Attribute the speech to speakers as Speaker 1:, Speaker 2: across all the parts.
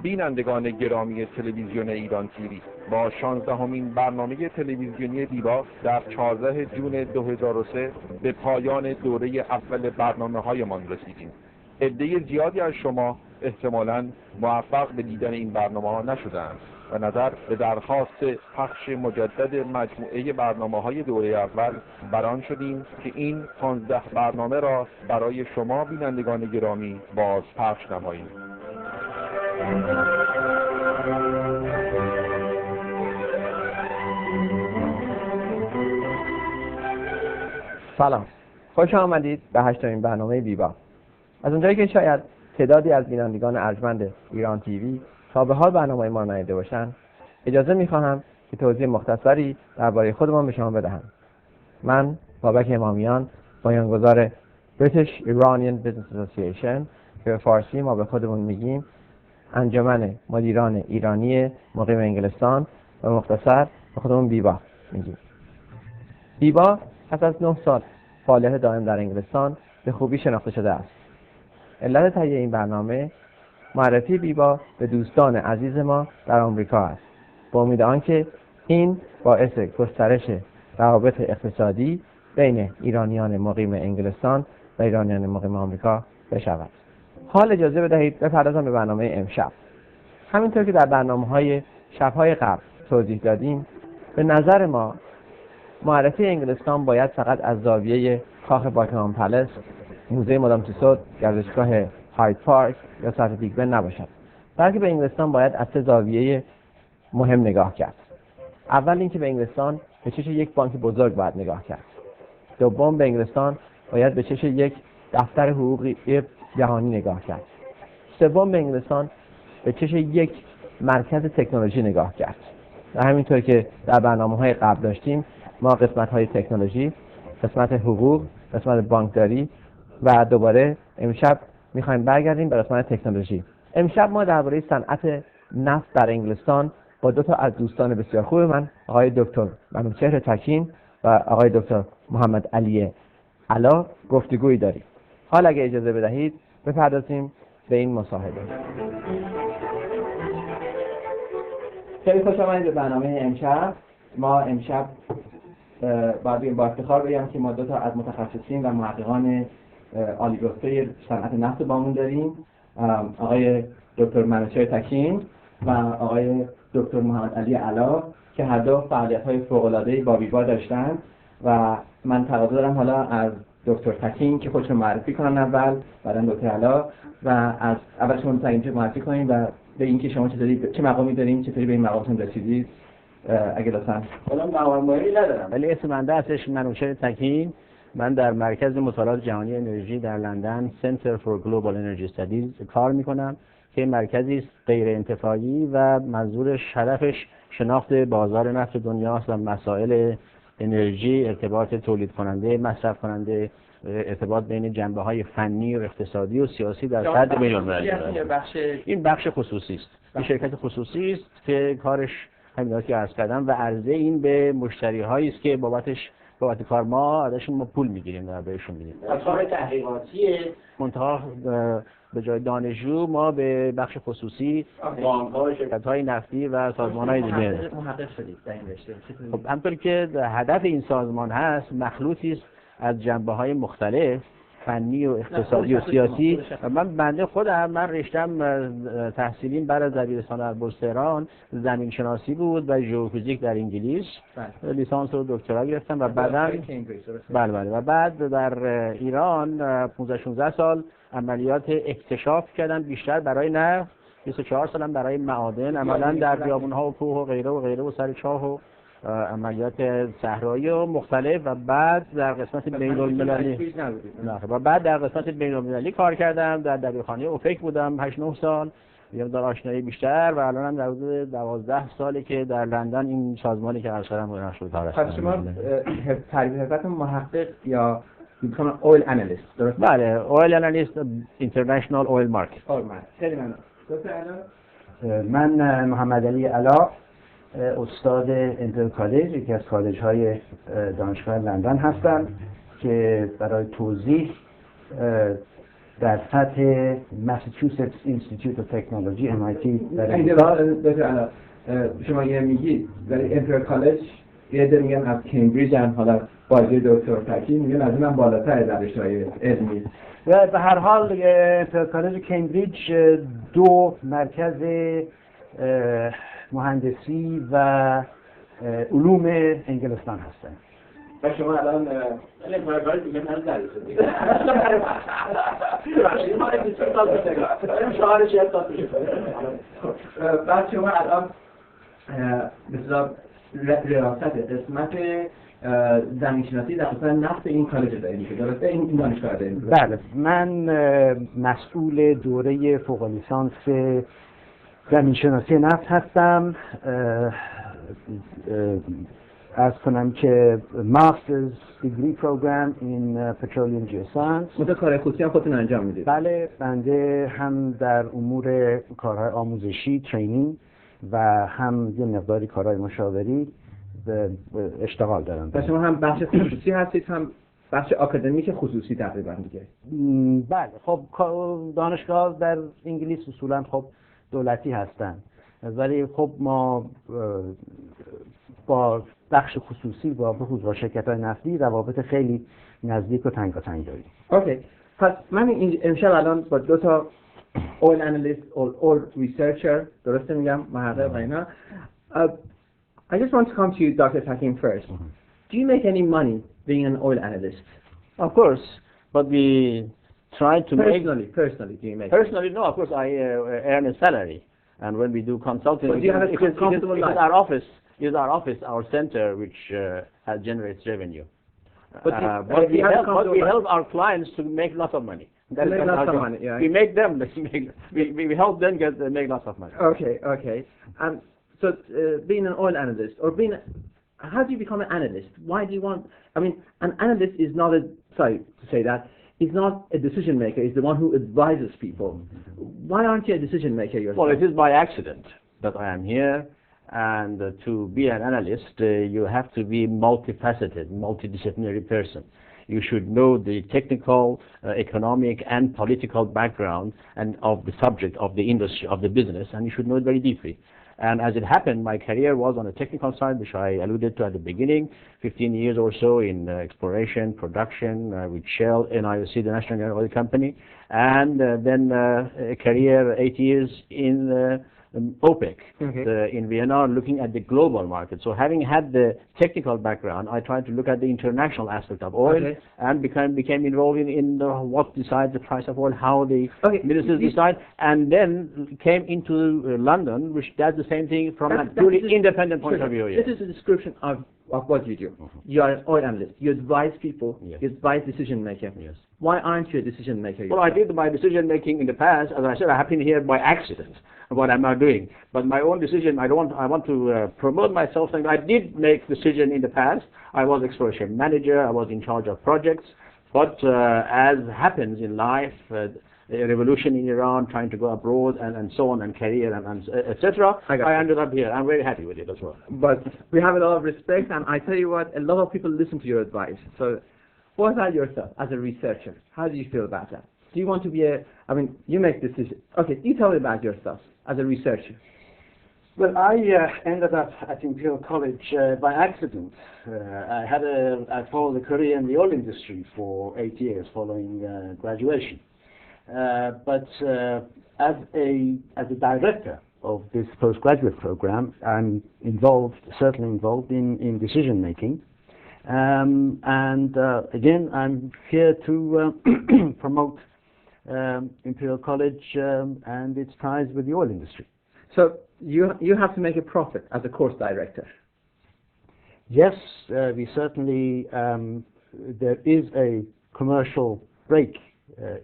Speaker 1: بینندگان گرامی تلویزیون ایران تیوی، با 16مین برنامه تلویزیونی بیبا در 14 جون 2003 به پایان دوره اول برنامه‌هایمان رسیدیم. عده زیادی از شما احتمالاً موفق به دیدن این برنامه‌ها نشدند و نظر به درخواست پخش مجدد مجموعه برنامه‌های دوره اول برآن شدیم که این 15 برنامه را برای شما بینندگان گرامی باز پخش نماییم.
Speaker 2: سلام، خوش آمدید به 8مین برنامه بیبا. از اونجایی که شاید تعدادی از بینندگان ارجمند ایران تیوی تا به حال برنامه ما ندیده باشند، اجازه می‌خواهم که توضیح مختصری درباره خودمان به شما بدهم. من بابک امامیان، بنیانگذار British Iranian Business Association که به فارسی ما به خودمون میگیم انجمن مدیران ایرانی مقیم انگلستان و مختصر به خودمون بیبا میگیم. بیبا پس از 9 سال فعالیت دائم در انگلستان به خوبی شناخته شده است. علت تهیه این برنامه معرفی بیبا به دوستان عزیز ما در آمریکا است، با امید آنکه این باعث گسترش روابط اقتصادی بین ایرانیان مقیم انگلستان و ایرانیان مقیم آمریکا بشود. حال اجازه بدهید بپردازم به برنامه امشب. همینطور که در برنامه‌های شب‌های قبل توضیح دادیم، به نظر ما معرفی انگلستان باید فقط از زاویه کاخ باکینگهام پلس، موزه مادام توساد، گردشگاه هاید پارک یا سطح بیگ بن نباشد، بلکه به انگلستان باید از 3 زاویه مهم نگاه کرد. اول اینکه به انگلستان به چش یک بانک بزرگ باید نگاه کرد. دوم، به انگلستان باید به چش یک دفتر حقوقی جهانی نگاه کرد. سوم، به انگلستان به چش یک مرکز تکنولوژی نگاه کرد. و همینطور که در برنامه‌های قبل داشتیم، ما قسمت‌های تکنولوژی، قسمت حقوق، قسمت بانکداری و دوباره امشب می‌خوایم برگردیم به قسمت تکنولوژی. امشب ما درباره صنعت نفت در انگلستان با 2 تا از دوستان بسیار خوب من، آقای دکتر منوچهر تکین و آقای دکتر محمد علی علا گفتگویی داریم. حالا اگه اجازه بدهید بپردازیم به این مصاحبه. خیلی خوش آمدید به برنامه امشب. ما امشب با افتخار بگم که ما 2 تا از متخصصین و محققان عالی رتبه صنعت نفت بامون داریم، آقای دکتر منوچهر تکین و آقای دکتر محمد علی علا که هر دو فعالیت‌های فوق‌العاده‌ای با بیبا داشتن و من تقاضا دارم حالا از دکتر تکین که خودشون معرفی کنن اول، بعداً دکتر علا و از اول شما تکین معرفی کنین و به اینکه شما چه مقامی دارین، چطوری به این مقامتون رسیدید. اگه لطفاً
Speaker 3: حالا مقامی ندارم ولی اسم بنده هستش منوچهر تکین. من در مرکز مطالعات جهانی انرژی در لندن Center for Global Energy Studies کار میکنم که مرکزی است غیر انتفاعی و منظورش هدفش شناخت بازار نفت دنیاست و مسائل انرژی، ارتباط تولید کننده، مصرف کننده، ارتباط بین جنبه‌های فنی و اقتصادی و سیاسی در سطح بین‌المللی. این بخش خصوصی است. این شرکت خصوصی است که کارش همین که عرض کردم و عرضه این به مشتری‌هایی است که بابت کار ما ازشون ما پول می‌گیریم و بهشون میدیم.
Speaker 2: کار تحقیقاتی
Speaker 3: منتها به جای دانشجو ما به بخش خصوصی بانک‌ها، شرکت‌های نفتی و سازمان‌های دیگه
Speaker 2: محقق شدید در این رشته.
Speaker 3: خب همونطور که هدف این سازمان هست مخلوطی است از جنبه‌های مختلف فنی و اقتصادی و سیاسی. من خودم رشتم تحصیلیم بعد از دبیرستان در بورس تهران زمین شناسی بود و ژئوفیزیک در انگلیس. لیسانس و دکترا گرفتم و بعداً و بعد در ایران 15-16 سال عملیات اکتشاف کردم، بیشتر برای نفت، 24 سالم برای معادن، عملاً در بیابون‌ها و کوه و غیره و سر چاه و عملیات صحرایی و مختلف و بعد در قسمت بین‌المللی کار کردم. در دبیرخانه اوپک بودم 8-9 سال یه مقدار آشنایی بیشتر و الان هم در حدود 12 ساله که در لندن این سازمانی که عرض کردم مشغول کار هستم.
Speaker 2: پس شما تعریف حرفتون محقق یا میگم اویل انالیست درست؟
Speaker 3: بله، اویل انالیست اینترنشنال اویل مارکت.
Speaker 2: خیلی ممنون.
Speaker 4: من محمد علی علا، استاد امپریال کالج، یکی از کالج های دانشگاه لندن هستم که برای توضیح در سطح ماساچوست اینستیتوت آف تکنولوژی MIT در
Speaker 2: اینجا شما یه میگید در امپریال کالج یه در میگن از کمبریج هم حالا بازی دکتر تکی میگن از اونم بالاتر در رشته‌های علمی
Speaker 4: و به هر حال امپریال کالج کمبریج دو مرکز مهندسی و علوم انگلستان هستند.
Speaker 2: و شما الان
Speaker 3: کارگاهی دیگه من ندارید.
Speaker 2: بعد شما الان مثلا ریاست قسمت زمینشناسی در قسمت نفت این کالج دارید که درسته این دانشگاه دارید؟
Speaker 4: بله، من مسئول دوره فوق لیسانس زمینشناسی نفت هستم. از کنم که ماسترز دیگری پروگرام این پترولیم جیوساینس.
Speaker 2: کار خصوصی هم خودتون انجام میدید؟
Speaker 4: بله، بنده هم در امور کارهای آموزشی ترینینگ و هم یه مقداری کارهای مشاوری به اشتغال دارم.
Speaker 2: و شما هم بخش خصوصی هستید هم بخش آکادمیک خصوصی تقریبا دیگه؟
Speaker 4: بله، خب دانشگاه در انگلیس اصولا خب دولتی هستن، ولی خب ما با بخش خصوصی با بخصوص با شرکت‌های نفتی روابط خیلی نزدیک و تنگاتنگ داریم.
Speaker 2: اوکی. پس من امشب الان با دو تا oil analyst or oil researcher درسته میگم محقق و اینا. I just want to come to you, Dr. Takim, first. Do you make any money being an oil analyst?
Speaker 3: Of course, but we try to
Speaker 2: personally, do you make?
Speaker 3: Personally, no. Of course, I earn a salary, and when we do consulting,
Speaker 2: but do you have a comfortable life?
Speaker 3: It is our office, our center, which generates revenue.
Speaker 2: But
Speaker 3: we help our clients to make lots of money.
Speaker 2: Make lots of money, yeah.
Speaker 3: We make them. We help them make lots of money.
Speaker 2: Okay. So being an oil analyst, or how do you become an analyst? Why do you want? I mean, an analyst is not is not a decision maker. He's the one who advises people. Why aren't you a decision maker yourself?
Speaker 3: Well, it is by accident that I am here. And to be an analyst, you have to be multifaceted, multidisciplinary person. You should know the technical, economic, and political background and of the subject, of the industry, of the business, and you should know it very deeply. And as it happened, my career was on the technical side, which I alluded to at the beginning, 15 years or so in exploration, production, with Shell, NIOC, the National Oil Company, and then a career 8 years in OPEC in Vienna, looking at the global market. So having had the technical background, I tried to look at the international aspect of oil and became involved in what decides the price of oil, how the ministers decide, and then came into London, which does the same thing from a purely independent point of view.
Speaker 2: This is a description of what you do. You are an oil analyst. You advise people.
Speaker 3: Yes.
Speaker 2: You advise decision maker.
Speaker 3: Yes.
Speaker 2: Why aren't you a decision maker yourself?
Speaker 3: Well, I did my decision making in the past. As I said, I happened here by accident. What I'm not doing, but my own decision. I want to promote myself. And I did make decision in the past. I was exploration manager. I was in charge of projects. But as happens in life, a revolution in Iran, trying to go abroad, and so on, and career, and etc. I ended up here. I'm very happy with it as well.
Speaker 2: But we have a lot of respect, and I tell you what, a lot of people listen to your advice. So, what about yourself as a researcher? How do you feel about that? Do you want to be you make decisions. Okay, you tell me about yourself as a researcher.
Speaker 4: Well, I ended up at Imperial College by accident. I followed a career in the oil industry for 8 years following graduation. But as a director of this postgraduate program, I'm certainly involved in decision making. And again, I'm here to promote Imperial College and its ties with the oil industry.
Speaker 2: So you have to make a profit as a course director.
Speaker 4: Yes, we certainly there is a commercial break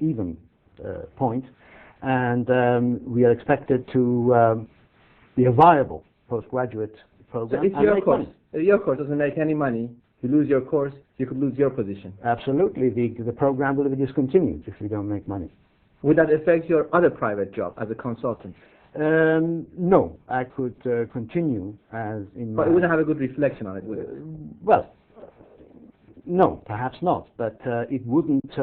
Speaker 4: even point,
Speaker 3: and we are expected to be a viable postgraduate program.
Speaker 2: So if your course doesn't make any money, you lose your course, you could lose your position.
Speaker 3: Absolutely, the program will be discontinued if we don't make money.
Speaker 2: Would that affect your other private job as a consultant?
Speaker 3: No, I could continue as in.
Speaker 2: But it wouldn't have a good reflection on it, would it?
Speaker 3: Well, no, perhaps not. But it wouldn't.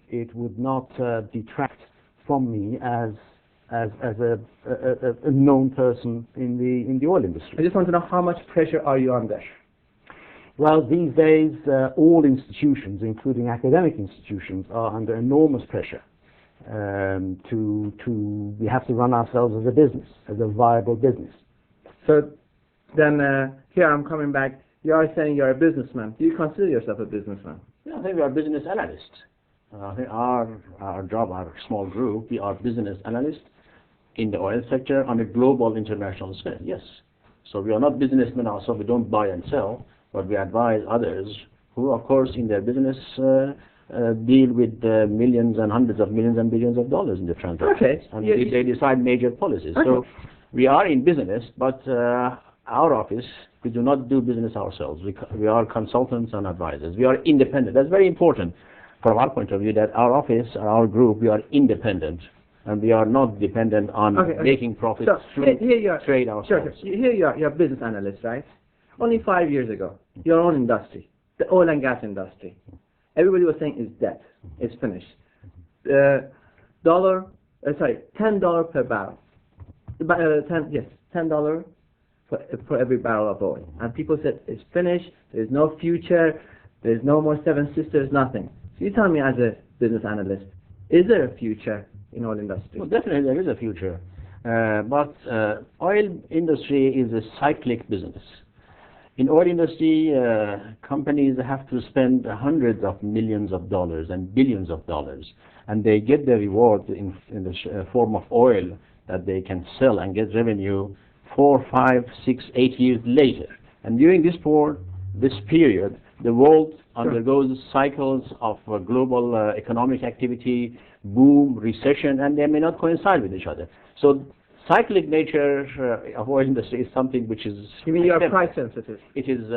Speaker 3: It would not detract from me as a known person in the oil industry.
Speaker 2: I just want to know how much pressure are you under?
Speaker 3: Well, these days, all institutions, including academic institutions, are under enormous pressure. We have to run ourselves as a business, as a viable business.
Speaker 2: So then here I'm coming back. You are saying you're a businessman. Do you consider yourself a businessman?
Speaker 3: Yeah, I think we are business analysts. I think our job, our small group, we are business analysts in the oil sector on a global international scale. Yes. So we are not businessmen ourselves. We don't buy and sell, but we advise others who, of course, in their business deal with millions and hundreds of millions and billions of dollars in the transactions.
Speaker 2: Okay.
Speaker 3: And they decide major policies. Okay. So we are in business, but our office, we do not do business ourselves. We are consultants and advisors. We are independent. That's very important from our point of view, that our office, our group, we are independent. And we are not dependent on making profits through trade ourselves.
Speaker 2: Sure. Here you're a business analyst, right? Only 5 years ago, your own industry, the oil and gas industry, everybody was saying it's dead, it's finished. $10 per barrel. $10 for every barrel of oil. And people said it's finished, there's no future, there's no more Seven Sisters, nothing. So you tell me as a business analyst, is there a future in oil industry?
Speaker 3: Well, definitely there is a future. But oil industry is a cyclic business. In oil industry, companies have to spend hundreds of millions of dollars and billions of dollars, and they get the reward in the form of oil that they can sell and get revenue 4, 5, 6, 8 years later. And during this period, the world undergoes cycles of global economic activity, boom, recession, and they may not coincide with each other. So cyclic nature of oil industry is something which is
Speaker 2: You mean you are price sensitive?
Speaker 3: It is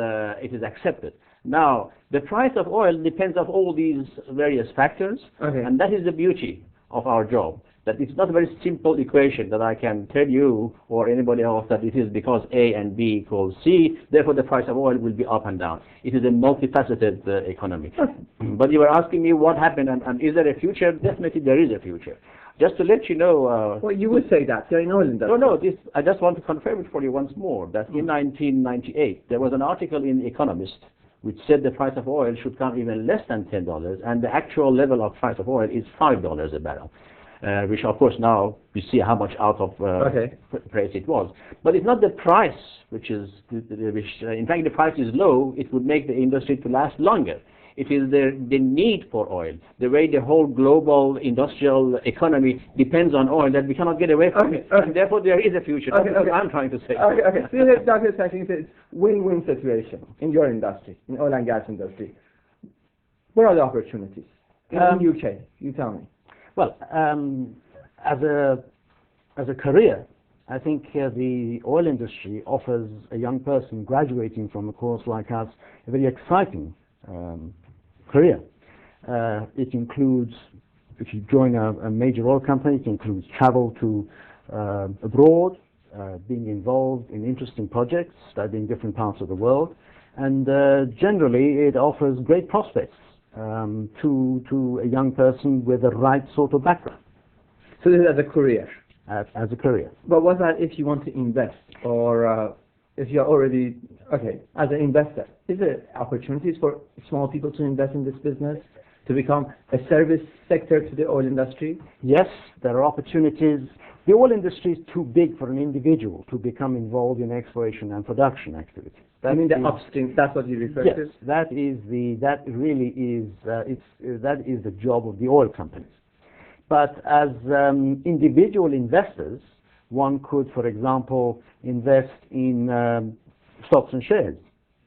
Speaker 3: accepted. Now, the price of oil depends on all these various factors, and that is the beauty of our job. That it's not a very simple equation that I can tell you or anybody else that it is because A and B equals C, therefore the price of oil will be up and down. It is a multifaceted economy. But you were asking me what happened and is there a future? Definitely there is a future. Just to let you know...
Speaker 2: well, you would say that. You're in oil industry.
Speaker 3: No, I just want to confirm it for you once more, that in 1998, there was an article in The Economist which said the price of oil should come even less than $10, and the actual level of price of oil is $5 a barrel. Which of course now we see how much out of price it was. But it's not the price which is, in fact the price is low, it would make the industry to last longer. It is the need for oil, the way the whole global industrial economy depends on oil that we cannot get away from it. And therefore there is a future. That's what I'm trying to say.
Speaker 2: So Dr. Sakin says win-win situation in your industry, in oil and gas industry. What are the opportunities? In the UK, you tell me.
Speaker 3: Well, as a career, I think the oil industry offers a young person graduating from a course like us a very exciting career. It includes, if you join a major oil company, it includes travel to abroad, being involved in interesting projects, studying different parts of the world, and generally it offers great prospects to a young person with the right sort of background.
Speaker 2: So this is as a career?
Speaker 3: As a career.
Speaker 2: But what's that if you want to invest, or if you're already, as an investor, is there opportunities for small people to invest in this business, to become a service sector to the oil industry?
Speaker 3: Yes, there are opportunities. The oil industry is too big for an individual to become involved in exploration and production activities.
Speaker 2: I mean the upstream, that's what you refer to?
Speaker 3: Yes, that really is the job of the oil companies. But as individual investors, one could, for example, invest in stocks and shares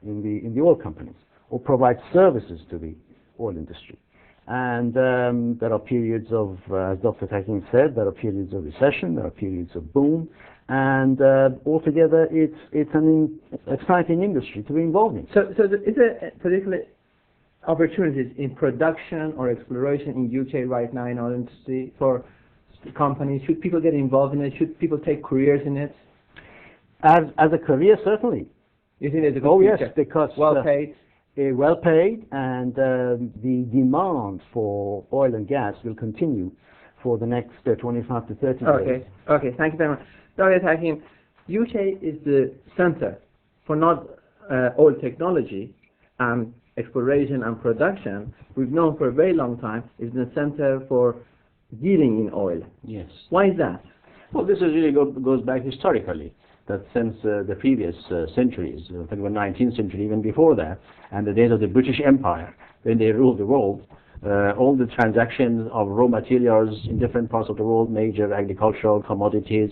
Speaker 3: in the oil companies, or provide services to the oil industry.
Speaker 4: And there are periods of, as Dr. Takin said, there are periods of recession, there are periods of boom, and altogether it's an exciting industry to be involved in.
Speaker 2: So is there particular opportunities in production or exploration in UK right now in our industry for companies? Should people get involved in it? Should people take careers in it?
Speaker 4: As a career, certainly.
Speaker 2: You think there's a good
Speaker 4: Oh
Speaker 2: future?
Speaker 4: yes, because
Speaker 2: well paid.
Speaker 4: Well paid, and the demand for oil and gas will continue for the next 25 to 30 years.
Speaker 2: Okay, thank you very much. Dr. Takin, UK is the center for not oil technology and exploration and production. We've known for a very long time is the center for dealing in oil.
Speaker 4: Yes.
Speaker 2: Why is that?
Speaker 3: Well, this is really goes back historically. That since the previous centuries, I think the 19th century, even before that, and the days of the British Empire, when they ruled the world, all the transactions of raw materials in different parts of the world, major agricultural commodities,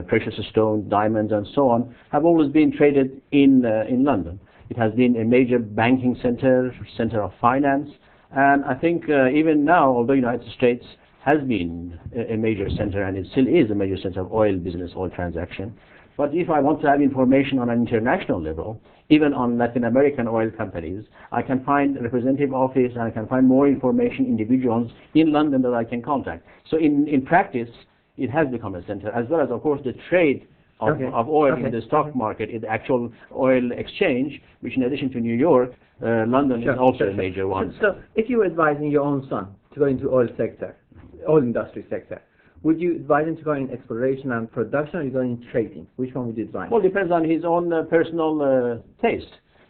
Speaker 3: precious stones, diamonds, and so on, have always been traded in London. It has been a major banking center of finance, and I think even now, although the United States has been a major center, and it still is a major center of oil business, oil transaction. But if I want to have information on an international level, even on Latin American oil companies, I can find a representative office and I can find more information, individuals in London that I can contact. So in practice, it has become a center, as well as, of course, the trade of oil in the stock market, in the actual oil exchange, which in addition to New York, London is also a major one.
Speaker 2: So if you were advising your own son to go into oil industry sector, would you advise him to go in exploration and production, or you go in trading? Which one would you advise?
Speaker 3: Well, it depends on his own personal taste.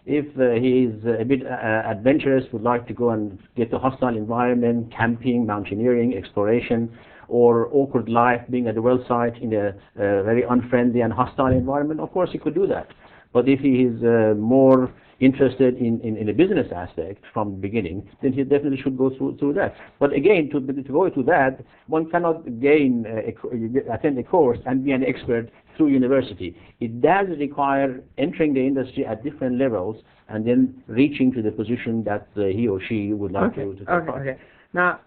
Speaker 3: If he is a bit adventurous, would like to go and get to hostile environment, camping, mountaineering, exploration, or awkward life, being at the well site in a very unfriendly and hostile environment, of course he could do that. But if he is more interested in the business aspect from the beginning, then he definitely should go through that. But again, to go to that, one cannot attend a course and be an expert through university. It does require entering the industry at different levels and then reaching to the position that he or she would like to take part.
Speaker 2: Okay. Now,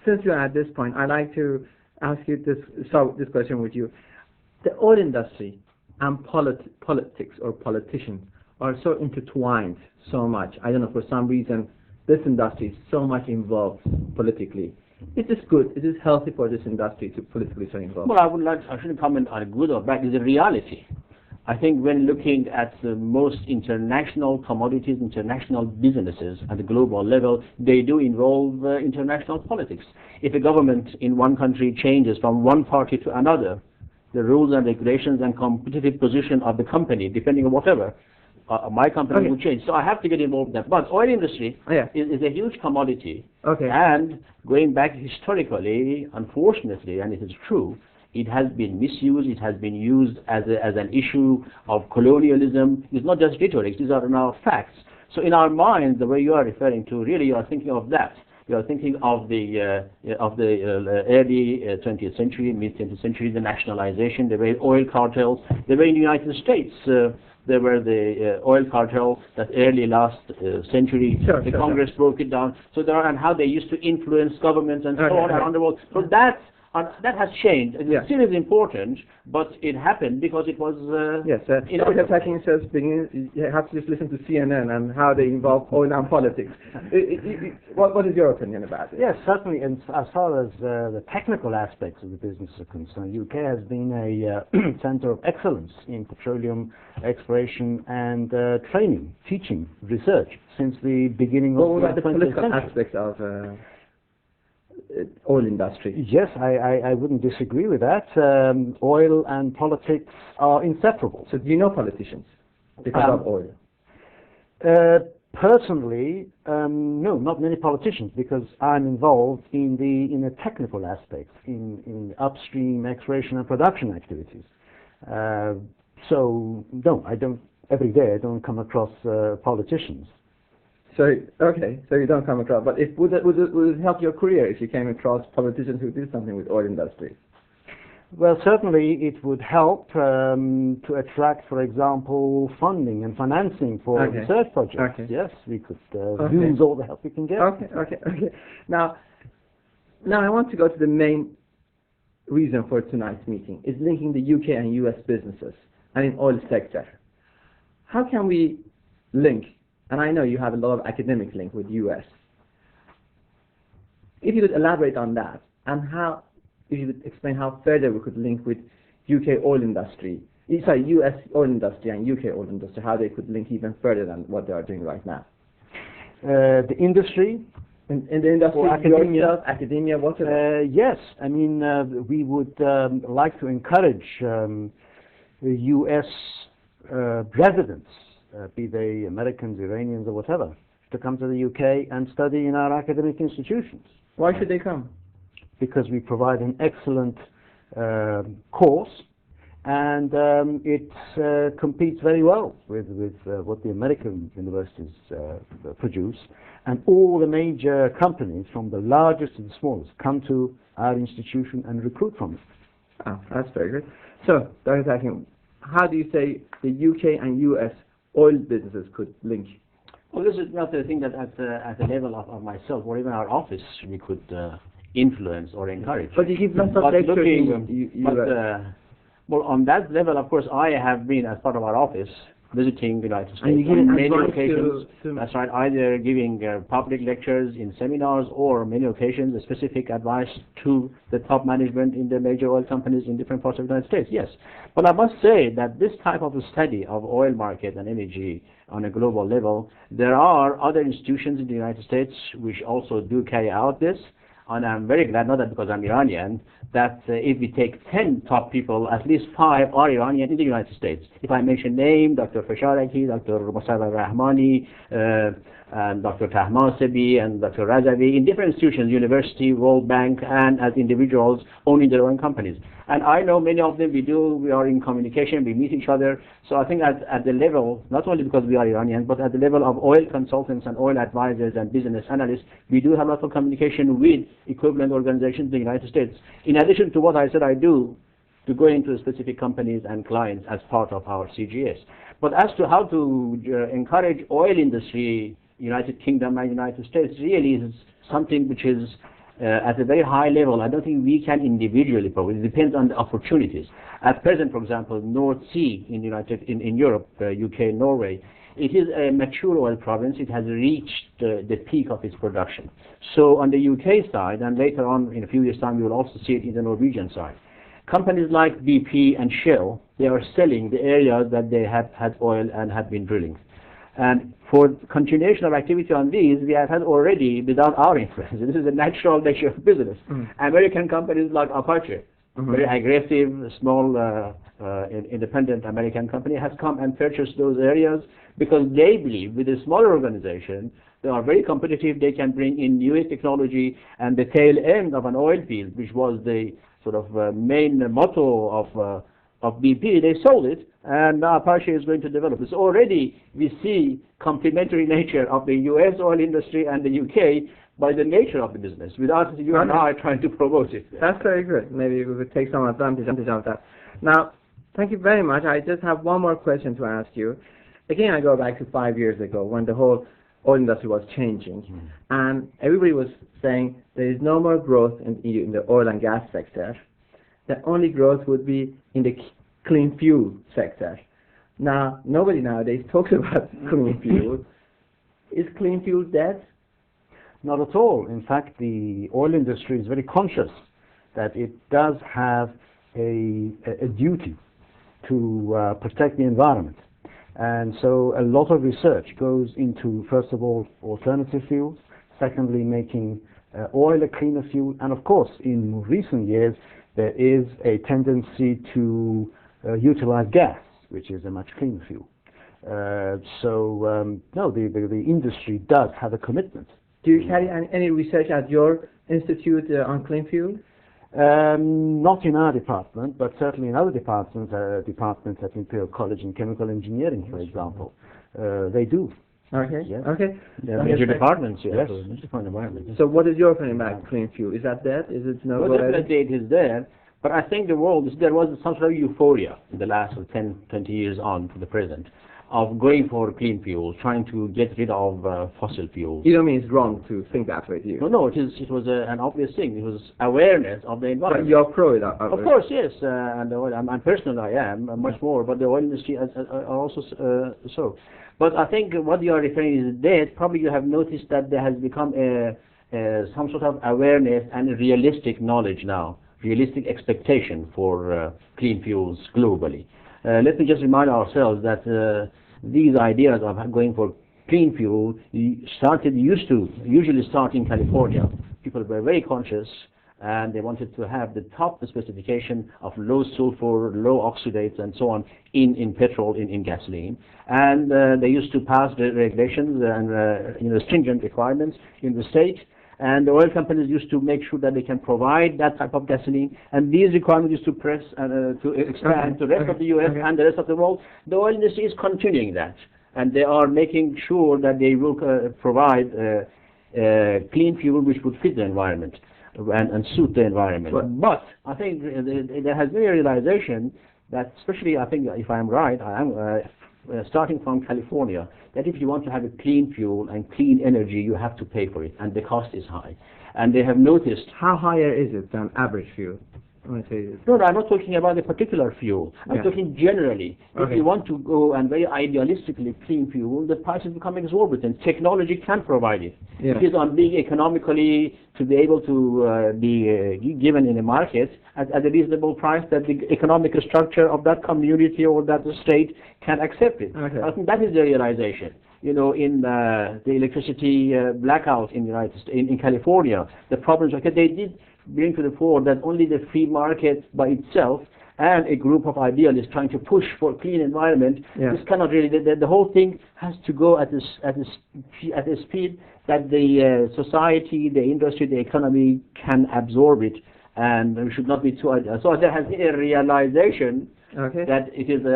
Speaker 2: since you're at this point, I'd like to ask you this question with you. The oil industry and politics or politicians are so intertwined so much. I don't know, for some reason, this industry is so much involved politically. Is this good? Is this healthy for this industry to politically so involved?
Speaker 3: Well, I shouldn't comment on good or bad. It's a reality. I think when looking at the most international commodities, international businesses at the global level, they do involve international politics. If a government in one country changes from one party to another, the rules and regulations and competitive position of the company, depending on whatever, my company will change. So I have to get involved in that. But oil industry is a huge commodity. And going back historically, unfortunately, and it is true, it has been misused, it has been used as an issue of colonialism. It's not just rhetoric, these are now facts. So in our minds, the way you are referring to, really you are thinking of that. You are thinking of the early 20th century, mid-20th century, the nationalization, the way oil cartels, the way in the United States, there were the oil cartels that early last century, Congress broke it down. So there are, and how they used to influence governments and so on around the world. So that has changed. It still is important, but it happened because it was
Speaker 2: Dr. Takin says you have to just listen to CNN and how they involve oil and politics. What is your opinion about it?
Speaker 4: Yes, certainly. And as far as the technical aspects of the business are concerned, UK has been a center of excellence in petroleum exploration and training, teaching, research since the beginning of the 20th century. What about the political
Speaker 2: aspects of oil industry?
Speaker 4: Yes, I wouldn't disagree with that. Oil and politics are inseparable.
Speaker 2: So do you know politicians because of oil?
Speaker 4: Personally, no, not many politicians, because I'm involved in the technical aspects, in upstream exploration and production activities. So no, I don't. Every day I don't come across politicians.
Speaker 2: So you don't come across. But would it help your career if you came across politicians who did something with oil industry?
Speaker 4: Well, certainly it would help to attract, for example, funding and financing for
Speaker 2: Okay.
Speaker 4: research projects.
Speaker 2: Okay.
Speaker 4: Yes, we could
Speaker 2: Okay.
Speaker 4: use all the help we can get.
Speaker 2: Okay. Now I want to go to the main reason for tonight's meeting, is linking the UK and US businesses and in oil sector. How can we link? And I know you have a lot of academic link with US. If you could elaborate on that, and how, if you could explain how further we could link with UK oil industry, US oil industry and UK oil industry, how they could link even further than what they are doing right now.
Speaker 4: The industry,
Speaker 2: In the industry,
Speaker 4: or academia.
Speaker 2: yourself, academia, whatever.
Speaker 4: Yes, I mean, we would like to encourage the U.S. Residents, be they Americans, Iranians, or whatever, to come to the U.K. and study in our academic institutions.
Speaker 2: Why should they come?
Speaker 4: Because we provide an excellent course, and it competes very well with what the American universities produce. And all the major companies, from the largest to the smallest, come to our institution and recruit from it.
Speaker 2: Oh, that's very good. So, Dr. Takim, how do you say the UK and US oil businesses could link?
Speaker 3: Well, this is not the thing that at the level of myself or even our office we could influence or encourage.
Speaker 2: But you give lots of
Speaker 3: But
Speaker 2: lectures
Speaker 3: looking-
Speaker 2: in
Speaker 3: but,
Speaker 2: US.
Speaker 3: well, on that level, of course, I have been, as part of our office, visiting the United States
Speaker 2: And you give
Speaker 3: on many
Speaker 2: advice
Speaker 3: occasions.
Speaker 2: to
Speaker 3: That's right, either giving public lectures in seminars or many occasions specific advice to the top management in the major oil companies in different parts of the United States, yes. But I must say that this type of a study of oil market and energy on a global level, there are other institutions in the United States which also do carry out this. And I'm very glad, not that because I'm Iranian, that if we take 10 top people, at least 5 are Iranian in the United States. If I mention name, Dr. Fasharaki, Dr. Musawwar Rahmani, and Dr. Tahmasebi, and Dr. Razavi, in different institutions, university, World Bank, and as individuals owning their own companies. And I know many of them, we are in communication, we meet each other. So I think at the level, not only because we are Iranian, but at the level of oil consultants and oil advisors and business analysts, we do have lots of communication with equivalent organizations in the United States. In addition to what I said I do, to go into specific companies and clients as part of our CGS. But as to how to encourage oil industry, United Kingdom and United States, really is something which is at a very high level. I don't think we can individually provide. It depends on the opportunities. At present, for example, North Sea in Europe, UK, Norway, it is a mature oil province. It has reached the peak of its production. So on the UK side, and later on in a few years' time, we will also see it in the Norwegian side. Companies like BP and Shell, they are selling the areas that they have had oil and have been drilling. And for continuation of activity on these, we have had already, without our influence, this is a natural nature of business. American companies like Apache, very aggressive, small, independent American company, has come and purchased those areas because they believe with a smaller organization, they are very competitive, they can bring in new technology, and the tail end of an oil field, which was the sort of main motto of BP, they sold it, and now Apache is going to develop it. So already we see complementary nature of the US oil industry and the UK by the nature of the business, without you and I trying to promote it.
Speaker 2: That's very good. Maybe we could take some advantage of that. Now, thank you very much. I just have one more question to ask you. Again, I go back to 5 years ago when the whole oil industry was changing, and everybody was saying there is no more growth in the oil and gas sector. The only growth would be in the clean fuel sector. Now, nobody nowadays talks about clean fuel. Is clean fuel dead?
Speaker 4: Not at all. In fact, the oil industry is very conscious that it does have a duty to protect the environment. And so a lot of research goes into, first of all, alternative fuels, secondly, making oil a cleaner fuel, and of course, in recent years, there is a tendency to utilize gas, which is a much cleaner fuel. No, the industry does have a commitment.
Speaker 2: Do you carry any research at your institute on clean fuel?
Speaker 4: Not in our department, but certainly in other departments at Imperial College in Chemical Engineering, for example. They do.
Speaker 2: Okay.
Speaker 4: Yes.
Speaker 2: Okay.
Speaker 3: There major departments,
Speaker 4: Yes.
Speaker 3: Environment.
Speaker 2: So what is your opinion about clean fuel? Is that dead? Is it no
Speaker 3: Well,
Speaker 2: go
Speaker 3: definitely it is there, But I think the world, there was some sort of euphoria in the last 10, 20 years on to the present of going for clean fuels, trying to get rid of fossil fuels.
Speaker 2: You don't mean it's wrong to think that way, do you?
Speaker 3: No, it was an obvious thing. It was awareness of the environment.
Speaker 2: But you're pro that?
Speaker 3: Of course, yes. And I'm personally, I am much more, but the oil industry are also so. But I think what you are referring is that probably you have noticed that there has become some sort of awareness and a realistic knowledge now, realistic expectation for clean fuels globally. Let me just remind ourselves that these ideas of going for clean fuel usually start in California. People were very conscious and they wanted to have the top specification of low sulfur, low oxidates and so on in petrol, in gasoline. And they used to pass the regulations and stringent requirements in the state. And the oil companies used to make sure that they can provide that type of gasoline. And these requirements used to press to expand to the rest of the U.S. and the rest of the world. The oil industry is continuing that. And they are making sure that they will provide clean fuel which would fit the environment and suit the environment. But I think there has been a realization that, especially I think if I'm right, I am starting from California, that if you want to have a clean fuel and clean energy, you have to pay for it, and the cost is high. And they have noticed...
Speaker 2: How higher is it than average fuel?
Speaker 3: No, I'm not talking about a particular fuel. I'm talking generally.
Speaker 2: Okay.
Speaker 3: If you want to go and very idealistically clean fuel, the prices become exorbitant. Technology can provide it.
Speaker 2: Yeah.
Speaker 3: It is on being economically to be able to be given in a market at a reasonable price that the economic structure of that community or that state can accept it.
Speaker 2: Okay.
Speaker 3: I think that is the realization. In the electricity blackout in the United States, in California, the problems they did bring to the fore that only the free market by itself and a group of idealists trying to push for a clean environment, this cannot really, the whole thing has to go at a speed that the society, the industry, the economy can absorb it, and we should not be too ideal. So there has been a realization that it is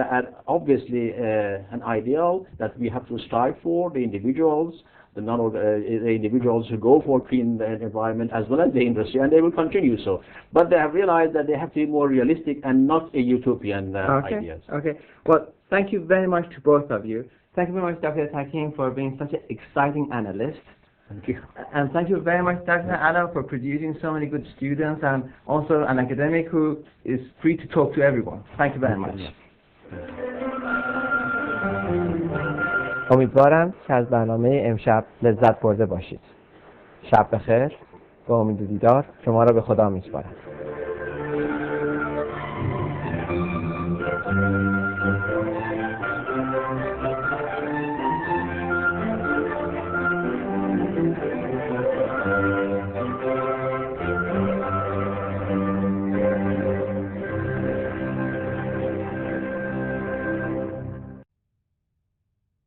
Speaker 3: obviously an ideal that we have to strive for, the individuals, the individuals who go for clean environment as well as the industry, and they will continue so. But they have realized that they have to be more realistic and not a utopian ideas.
Speaker 2: Okay. Well, thank you very much to both of you. Thank you very much, Dr. Takim, for being such an exciting analyst.
Speaker 3: Thank you.
Speaker 2: And thank you very much, Dr. Ala, for producing so many good students and also an academic who is free to talk to everyone. Thank you very much. امیدوارم که از برنامه امشب لذت برده باشید. شب بخیر. با امید دیدار شما را به خدا میسپارم.